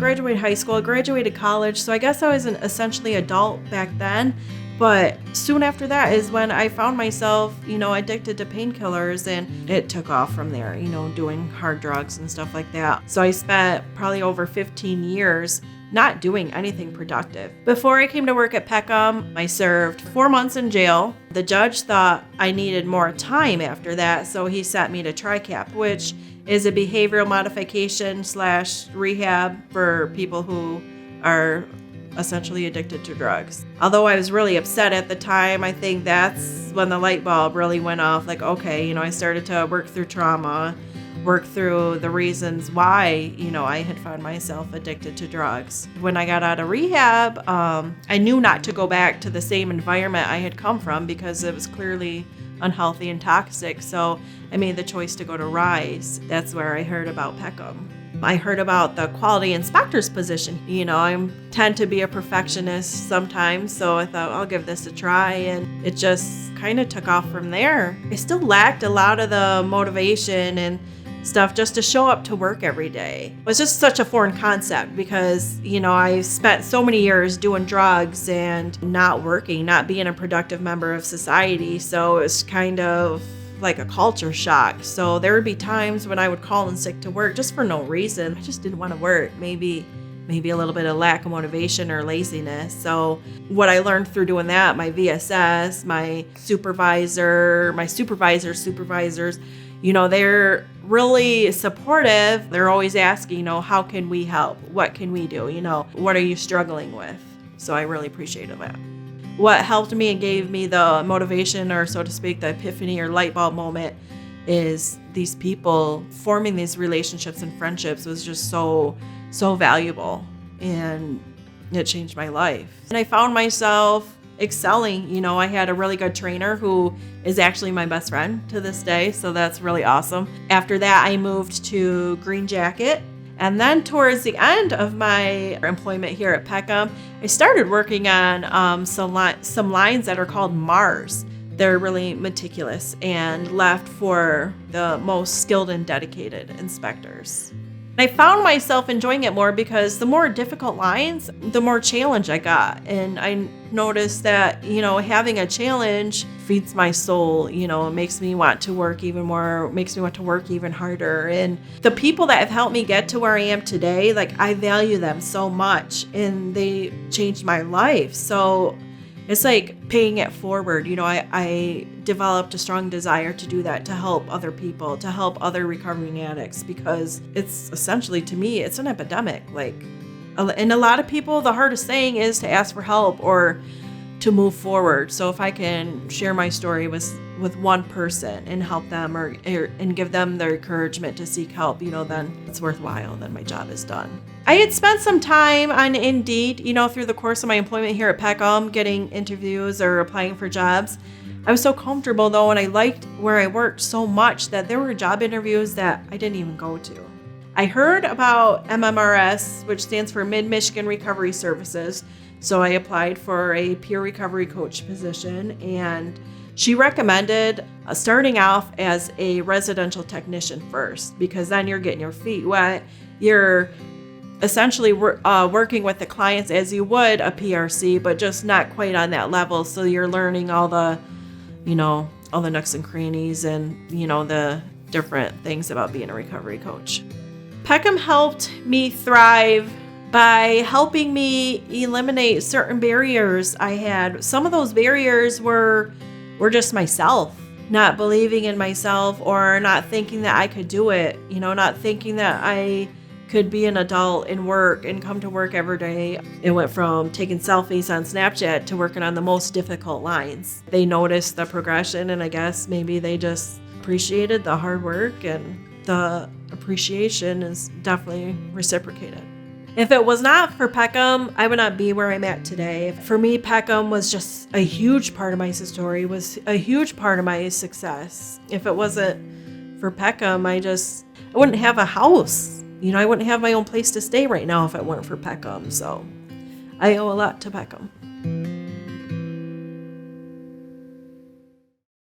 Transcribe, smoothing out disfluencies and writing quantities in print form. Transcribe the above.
graduated high school, I graduated college, so I guess I was an essentially adult back then. But soon after that is when I found myself, addicted to painkillers, and it took off from there, doing hard drugs and stuff like that. So I spent probably over 15 years not doing anything productive. Before I came to work at Peckham, I served 4 months in jail. The judge thought I needed more time after that, so he sent me to TRICAP, which is a behavioral modification / rehab for people who are essentially addicted to drugs. Although I was really upset at the time, I think that's when the light bulb really went off. Like, okay, I started to work through trauma, work through the reasons why, I had found myself addicted to drugs. When I got out of rehab, I knew not to go back to the same environment I had come from because it was clearly unhealthy and toxic. So I made the choice to go to RISE. That's where I heard about Peckham. I heard about the quality inspector's position. I tend to be a perfectionist sometimes, so I thought I'll give this a try, and it just kind of took off from there. I still lacked a lot of the motivation and stuff just to show up to work every day. It was just such a foreign concept because, I spent so many years doing drugs and not working, not being a productive member of society, so it was kind of like a culture shock. So there would be times when I would call in sick to work just for no reason. I just didn't want to work. Maybe a little bit of lack of motivation or laziness. So what I learned through doing that, my VSS, my supervisors, they're really supportive. They're always asking, how can we help? What can we do? What are you struggling with? So I really appreciated that. What helped me and gave me the motivation, or so to speak, the epiphany or light bulb moment, is these people forming these relationships and friendships was just so valuable, and it changed my life. And I found myself excelling. I had a really good trainer who is actually my best friend to this day, so that's really awesome. After that, I moved to Green Jacket. And then towards the end of my employment here at Peckham, I started working on some lines that are called MARS. They're really meticulous and left for the most skilled and dedicated inspectors. I found myself enjoying it more because the more difficult lines, the more challenge I got. And I noticed that, having a challenge feeds my soul, it makes me want to work even more, makes me want to work even harder. And the people that have helped me get to where I am today, I value them so much, and they changed my life. So it's like paying it forward. I developed a strong desire to do that, to help other people, to help other recovering addicts, because it's essentially, to me, it's an epidemic. And a lot of people, the hardest thing is to ask for help or to move forward. So if I can share my story with one person and help them and give them the encouragement to seek help, then it's worthwhile. Then my job is done. I had spent some time on Indeed, through the course of my employment here at Peckham, getting interviews or applying for jobs. I was so comfortable though, and I liked where I worked so much that there were job interviews that I didn't even go to. I heard about MMRS, which stands for Mid-Michigan Recovery Services. So I applied for a peer recovery coach position, and she recommended starting off as a residential technician first, because then you're getting your feet wet. You're essentially working with the clients as you would a PRC, but just not quite on that level. So you're learning all the nooks and crannies and, the different things about being a recovery coach. Peckham helped me thrive by helping me eliminate certain barriers I had. Some of those barriers were just myself, not believing in myself, or not thinking that I could do it, not thinking that I could be an adult and work and come to work every day. It went from taking selfies on Snapchat to working on the most difficult lines. They noticed the progression, and I guess maybe they just appreciated the hard work, and the appreciation is definitely reciprocated. If it was not for Peckham, I would not be where I'm at today. For me, Peckham was just a huge part of my story, was a huge part of my success. If it wasn't for Peckham, I wouldn't have a house. I wouldn't have my own place to stay right now if it weren't for Peckham. So I owe a lot to Peckham.